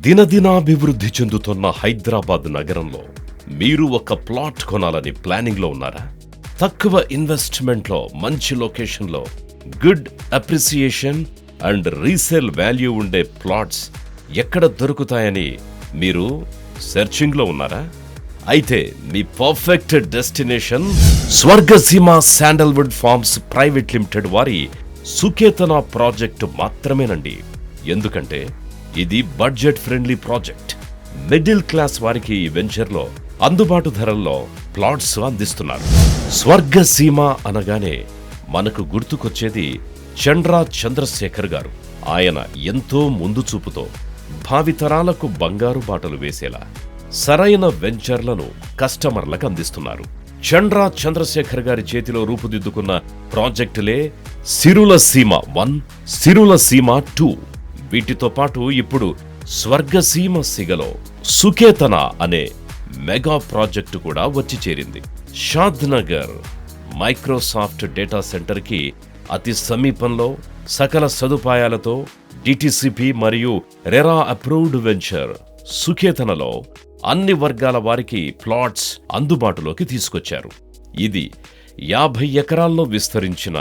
దినదినాభివృద్ధి చెందుతున్న హైదరాబాద్ నగరంలో మీరు ఒక ప్లాట్ కొనాలని ప్లానింగ్లో ఉన్నారా? తక్కువ ఇన్వెస్ట్మెంట్లో మంచి లొకేషన్లో good appreciation and resale value ఉండే ప్లాట్స్ ఎక్కడ దొరుకుతాయని మీరు సెర్చింగ్లో ఉన్నారా? అయితే మీ perfect destination Swargaseema sandalwood farms private limited వారి సుకేతన ప్రాజెక్టు మాత్రమేనండి. ఎందుకంటే ఇది budget friendly project. Middle class వారికి ఈ వెంచర్లో అందుబాటు ధరల్లో ప్లాట్స్ అందిస్తున్నారు. స్వర్గసీమ అనగానే మనకు గుర్తుకొచ్చేది చండ్రా చంద్రశేఖర్ గారు. ఆయన ఎంతో ముందు చూపుతో భావితరాలకు బంగారు బాటలు వేసేలా సరైన వెంచర్లను కస్టమర్లకు అందిస్తున్నారు. చండ్రా చంద్రశేఖర్ గారి చేతిలో రూపుదిద్దుకున్న ప్రాజెక్టులే సిరుల సీమ 1, సిరుల సీమ 2. వీటితో పాటు ఇప్పుడు స్వర్గసీమ సిగలో సుకేతన అనే మెగా ప్రాజెక్టు కూడా వచ్చి చేరింది. షాద్ నగర్ మైక్రోసాఫ్ట్ డేటా సెంటర్ కి అతి సమీపంలో సకల సదుపాయాలతో డిటిసిపి మరియు రెరా అప్రూవ్డ్ వెంచర్ సుకేతనలో అన్ని వర్గాల వారికి ప్లాట్స్ అందుబాటులోకి తీసుకొచ్చారు. ఇది 50 ఎకరాల్లో విస్తరించిన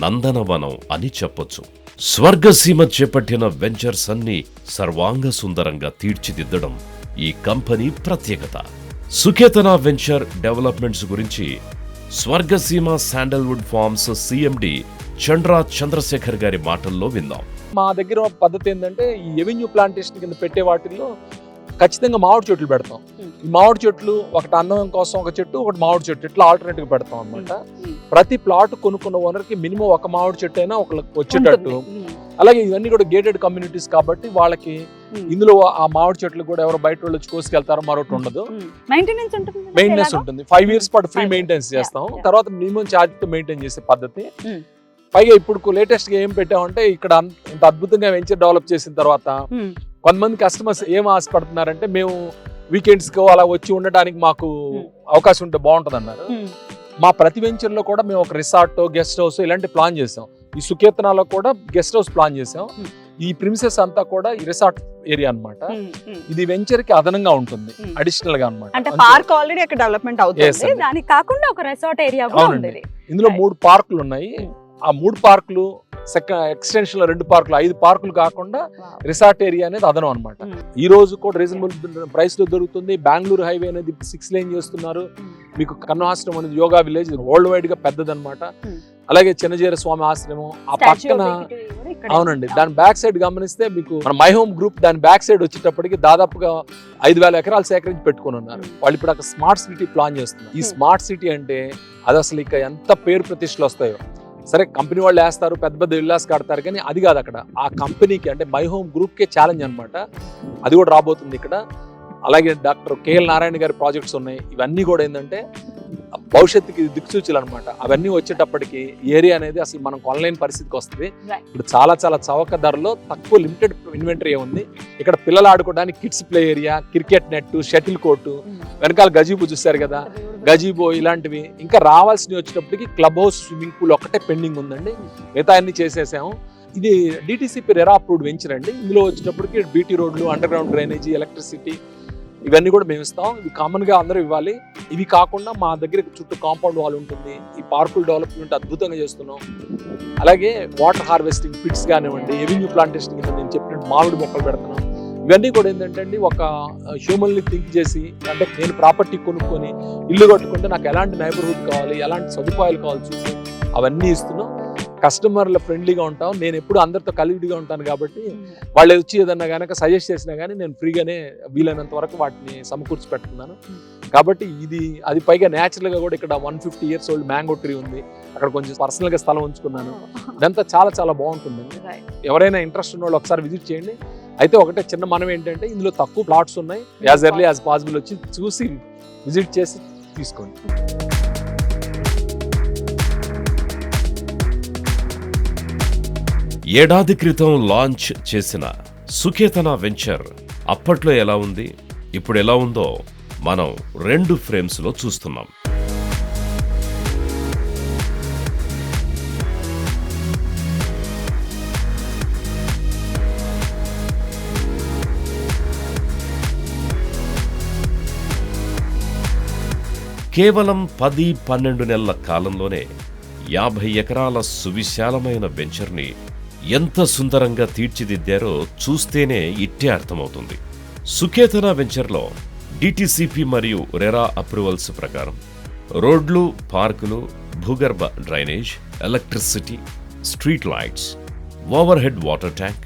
నందనవనం అని చెప్పొచ్చు. స్వర్గసీమ చేపట్టిన వెంచర్స్ అన్ని సర్వాంగ సుందరంగా తీర్చిదిద్దడం ఈ కంపెనీ ప్రత్యేకత. సుకేతన వెంచర్ డెవలప్మెంట్స్ గురించి Swargaseema sandalwood forms CMD చండ్రా Chandrasekhar గారి మాటల్లో విందాం. మా దగ్గర పద్ధతి ఏంటంటే ఈ ఎవెన్యూ ప్లాంటేషన్ కింద పెట్టే వాటిల్లో ఖచ్చితంగా మామిడి చెట్లు పెడతాం. ఈ మామిడి చెట్లు ఒకటి అన్నం కోసం ఒక చెట్టు, ఒకటి మామిడి చెట్టు ఇట్లా ఆల్టర్నేటివ్ గా పెడతాం అనమాట. ప్రతి ప్లాట్ కొనుక్కున్న ఓనర్కి మినిమం ఒక మామిడి చెట్టు అయినా ఒక వచ్చేటట్టు. అలాగే ఇవన్నీ కూడా గేటెడ్ కమ్యూనిటీస్ కాబట్టి వాళ్ళకి ఇందులో ఆ మామిడి చెట్లు కూడా ఎవరు బయట వాళ్ళు వచ్చి కోసుకెళ్తారో మరొకటి ఉండదు. మెయింటెనెన్స్ ఉంటుంది. 5 years పాటు ఫ్రీ మెయింటెనెన్స్ చేస్తాం. తర్వాత మినిమం ఛార్జ్ తో మెయింటైన్ చేసే పద్ధతి. పైగా ఇప్పుడు లేటెస్ట్ గా ఏం పెట్టామంటే ఇక్కడ ఇంత అద్భుతంగా వెంచర్ డెవలప్ చేసిన తర్వాత కొంతమంది కస్టమర్స్ ఏం ఆశపడుతున్నారంటే మేము వీకెండ్స్ కు అలా వచ్చి ఉండడానికి మాకు అవకాశం ఉంటే బాగుంటుంది అన్నారు. మా ప్రతి వెంచర్ లో కూడా మేము ఒక రిసార్ట్, గెస్ట్ హౌస్ ఇలాంటి ప్లాన్ చేసాం. ఈ సుకేతనాలో కూడా గెస్ట్ హౌస్ ప్లాన్ చేసాం. ఈ ప్రిమిసెస్ అంతా కూడా ఈ రిసార్ట్ ఏరియా అన్నమాట. ఇది వెంచర్ కి అదనంగా ఉంటుంది, అడిషనల్ గా అన్నమాట. అంటే పార్క్ ఆల్రెడీ అక్కడ డెవలప్మెంట్ అవుతుంది, దానికి కాకుండా ఒక రిసార్ట్ ఏరియా కూడా ఉంది. ఇందులో 3 పార్కులు ఉన్నాయి. ఆ 3 పార్కులు ఎక్స్టెన్షన్ లో 2 పార్కులు, 5 పార్కులు కాకుండా రిసార్ట్ ఏరియా అనేది అదనం అనమాట. ఈ రోజు కూడా రీజనబుల్ ప్రైస్ లో దొరుకుతుంది. బెంగళూరు హైవే అనేది 6 lane చేస్తున్నారు. మీకు కన్వాశ్రమం అనేది యోగా విలేజ్ వరల్డ్ వైడ్ గా పెద్దదన్నమాట. అలాగే చిన్నజీర స్వామి ఆశ్రమం ఆ పక్కన. అవునండి, దాని బ్యాక్ సైడ్ గమనిస్తే మీకు మన మై హోమ్ గ్రూప్ దాని బ్యాక్ సైడ్ వచ్చేటప్పటికి దాదాపుగా 5,000 ఎకరాలు సేకరించి పెట్టుకుని ఉన్నారు. వాళ్ళు ఇప్పుడు అక్కడ స్మార్ట్ సిటీ ప్లాన్ చేస్తున్నారు. ఈ స్మార్ట్ సిటీ అంటే అది అసలు ఇక ఎంత పేరు ప్రతిష్టలు వస్తాయో. సరే కంపెనీ వాళ్ళు వేస్తారు, పెద్ద పెద్ద విల్లాస్ కడతారు, కానీ అది కాదు అక్కడ ఆ కంపెనీకి అంటే మై హోమ్ గ్రూప్కే ఛాలెంజ్ అనమాట. అది కూడా రాబోతుంది ఇక్కడ. అలాగే డాక్టర్ కేఎల్ నారాయణ గారి ప్రాజెక్ట్స్ ఉన్నాయి. ఇవన్నీ కూడా ఏంటంటే భవిష్యత్తుకి దిక్సూచులు అనమాట. అవన్నీ వచ్చేటప్పటికి ఏరియా అనేది అసలు మనం కొనలేని పరిస్థితికి వస్తుంది. ఇప్పుడు చాలా చాలా చౌక ధరలో తక్కువ లిమిటెడ్ ఇన్వెంటరీ ఉంది. ఇక్కడ పిల్లలు ఆడుకోవడానికి kids play area, cricket net, shuttle court, వెనకాల గజీబో చూస్తారు కదా, గజీబో ఇలాంటివి. ఇంకా రావాల్సినవి వచ్చేటప్పటికి క్లబ్ హౌస్, స్విమ్మింగ్ పూల్ ఒక్కటే పెండింగ్ ఉందండి. మిగతా అన్ని చేసేసాము. ఇది డిటిసిపి రెరా అప్రూవ్డ్ వెంచర్ అండి. ఇందులో వచ్చేటప్పటికి బీటీ రోడ్లు, అండర్ గ్రౌండ్ డ్రైనేజీ, ఎలక్ట్రిసిటీ ఇవన్నీ కూడా మేము ఇస్తాం. ఇవి కామన్ గా అందరూ ఇవ్వాలి. ఇవి కాకుండా మా దగ్గర చుట్టూ కాంపౌండ్ వాల్ ఉంటుంది. ఈ పార్కుల డెవలప్మెంట్ అద్భుతంగా చేస్తున్నాం. అలాగే వాటర్ హార్వెస్టింగ్ పిట్స్ కానివ్వండి, ఎవెన్యూ ప్లాంటేషన్ కింద నేను చెప్పినట్టు మామిడి మొక్కలు పెడుతున్నాం. ఇవన్నీ కూడా ఏంటంటే అండి ఒక హ్యూమన్లీ థింక్ చేసి, అంటే నేను ప్రాపర్టీ కొనుక్కొని ఇల్లు కట్టుకుంటే నాకు ఎలాంటి నైబర్హుడ్ కావాలి, ఎలాంటి సదుపాయాలు కావాలి చూసి అవన్నీ ఇస్తున్నాం. కస్టమర్ల ఫ్రెండ్లీగా ఉంటాం. నేను ఎప్పుడు అందరితో కలివిడిగా ఉంటాను కాబట్టి వాళ్ళు వచ్చి ఏదన్నా కనుక సజెస్ట్ చేసినా కానీ నేను ఫ్రీగానే వీలైనంత వరకు వాటిని సమకూర్చి పెట్టుకున్నాను. కాబట్టి ఇది అది పైగా న్యాచురల్ గా కూడా ఇక్కడ 150 years old మ్యాంగో ట్రీ ఉంది. అక్కడ కొంచెం పర్సనల్ గా స్థలం ఉంచుకున్నాను. ఇదంతా చాలా చాలా బాగుంటుందండి. ఎవరైనా ఇంట్రెస్ట్ ఉన్న వాళ్ళు ఒకసారి విజిట్ చేయండి. అయితే ఒకటే చిన్న మనం ఏంటంటే ఇందులో తక్కువ ప్లాట్స్ ఉన్నాయి. యాజ్ ఎర్లీ యాజ్ పాసిబుల్ వచ్చి చూసి విజిట్ చేసి తీసుకోండి. ఏడాది క్రితం లాంచ్ చేసిన సుకేతన వెంచర్ అప్పట్లో ఎలా ఉంది, ఇప్పుడు ఎలా ఉందో మనం 2 ఫ్రేమ్స్ లో చూస్తున్నాం. కేవలం 10-12 నెలల కాలంలోనే 50 ఎకరాల సువిశాలమైన వెంచర్ని ఎంత సుందరంగా తీర్చిదిద్దారో చూస్తేనే ఇట్టే అర్థమవుతుంది. సుకేతన వెంచర్లో డిటిసిపి మరియు రెరా అప్రూవల్స్ ప్రకారం రోడ్లు, పార్కులు, భూగర్భ drainage, electricity, street lights, overhead water tank,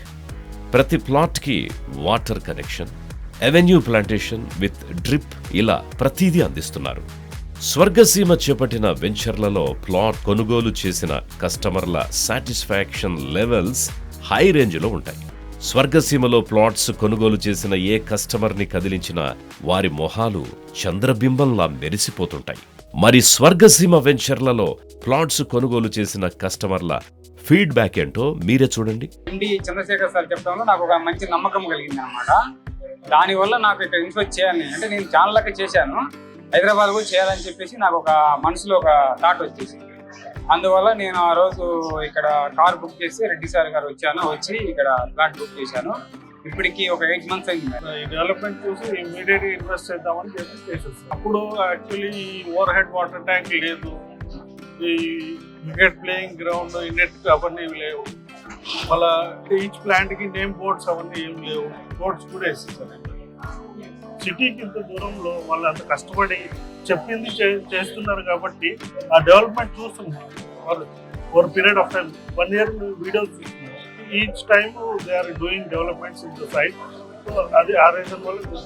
ప్రతి ప్లాట్కి water connection, avenue plantation with drip, ఇలా ప్రతిదీ అందిస్తున్నారు. స్వర్గసీమ చేపట్టిన వెంచర్లలో ప్లాట్ కొనుగోలు చేసిన కస్టమర్ల సాటిస్ఫాక్షన్ లెవెల్స్ హై రేంజ్లో ఉంటాయి. స్వర్గసీమలో ప్లాట్స్ కొనుగోలు చేసిన ఏ కస్టమర్ని కదిలించినా వారి మొహాలు చంద్రబింబంలా మెరిసిపోతుంటాయి. మరి స్వర్గసీమ వెంచర్లలో ప్లాట్స్ కొనుగోలు చేసిన కస్టమర్ల ఫీడ్బ్యాక్ ఏంటో మీరే చూడండి. చంద్రశేఖర్ సార్ చెప్పడంలో నాకు ఒక మంచి నమ్మకం కలిగింది అనమాట. దానివల్ల నాకు ఇక్కడ ఇన్వెస్ట్ చేయాలని, అంటే నేను ఛానల్ లెక్క చేశాను, హైదరాబాద్ కూడా చేయాలని చెప్పేసి నాకు ఒక మనసులో ఒక థాట్ వచ్చేసింది. అందువల్ల నేను ఆ రోజు ఇక్కడ కార్ బుక్ చేసి రెడ్డి సార్ గారు వచ్చి ఇక్కడ ఫ్లాట్ బుక్ చేశాను. ఇప్పటికి ఒక 8 months అయింది. ఈ డెవలప్మెంట్ చూసి ఇమీడియట్ ఇన్వెస్ట్ చేద్దామని చెప్పేసి చేసేస్తాం. అప్పుడు యాక్చువల్లీ ఈ ఓవర్ హెడ్ వాటర్ ట్యాంక్ లేదు, ఈ క్రికెట్ ప్లేయింగ్ గ్రౌండ్, నెట్ అవన్నీ లేవు. మళ్ళా ఈచ్ ప్లాంట్ కి నేమ్ బోర్డ్స్ అవన్నీ ఏం లేవు. బోర్డ్స్ కూడా వేసేసారు. సిటీకి ఇంత దూరంలో వాళ్ళు అంత కష్టపడి చెప్పింది చేస్తున్నారు కాబట్టి ఆ డెవలప్మెంట్ చూస్తున్నారు. వాళ్ళు over period of time 1 year videos చూస్తున్నారు. Each time they are doing developments in the site. So అది ఆ రీజన్ వల్ల.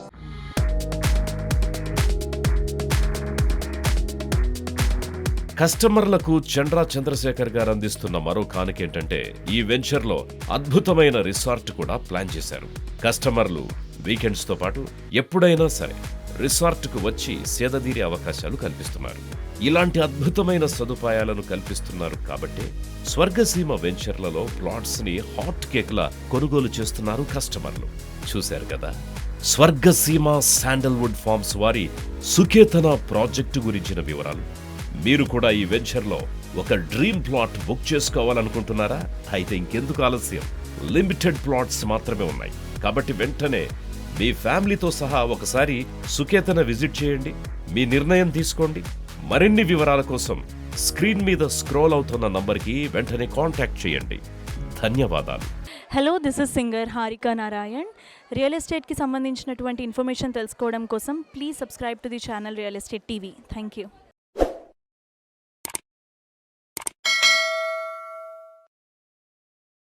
కస్టమర్లకు చండ్రా చంద్రశేఖర్ గారు అందిస్తున్న మరో కానుకేంటంటే ఈ వెంచర్లో అద్భుతమైన రిసార్ట్ కూడా ప్లాన్ చేశారు. కస్టమర్లు వీకెండ్స్ తో పాటు ఎప్పుడైనా సరే రిసార్ట్కు వచ్చి సేదదీరే అవకాశాలు కల్పిస్తున్నారు. ఇలాంటి అద్భుతమైన సదుపాయాలను కల్పిస్తున్నారు కాబట్టి స్వర్గసీమ వెంచర్లలో ప్లాట్స్ ని హాట్ కేక్లా కొనుగోలు చేస్తున్నారు కస్టమర్లు. చూశారు కదా స్వర్గసీమ శాండల్వుడ్ ఫార్మ్స్ వారి సుకేతన ప్రాజెక్టు గురించిన వివరాలు. మీరు కూడా ఈ వెంచర్లో ఒక డ్రీమ్ ప్లాట్ బుక్ చేసుకోవాలనుకుంటున్నారా? అయితే ఇంకెందుకు ఆలస్యం, లిమిటెడ్ ప్లాట్స్ మాత్రమే ఉన్నాయి. కాబట్టి వెంటనే మీ ఫ్యామిలీతో సహా ఒకసారి సుకేతన విజిట్ చేయండి, మీ నిర్ణయం తీసుకోండి. మరిన్ని వివరాల కోసం స్క్రీన్ మీద స్క్రోల్ అవుతున్న నంబర్కి వెంటనే కాంటాక్ట్ చేయండి. ధన్యవాదాలు. Hello, this is singer Harika Narayan. Real ఎస్టేట్కి సంబంధించినటువంటి ఇన్ఫర్మేషన్ తెలుసుకోవడం కోసం please subscribe to the channel real estate TV. Thank you.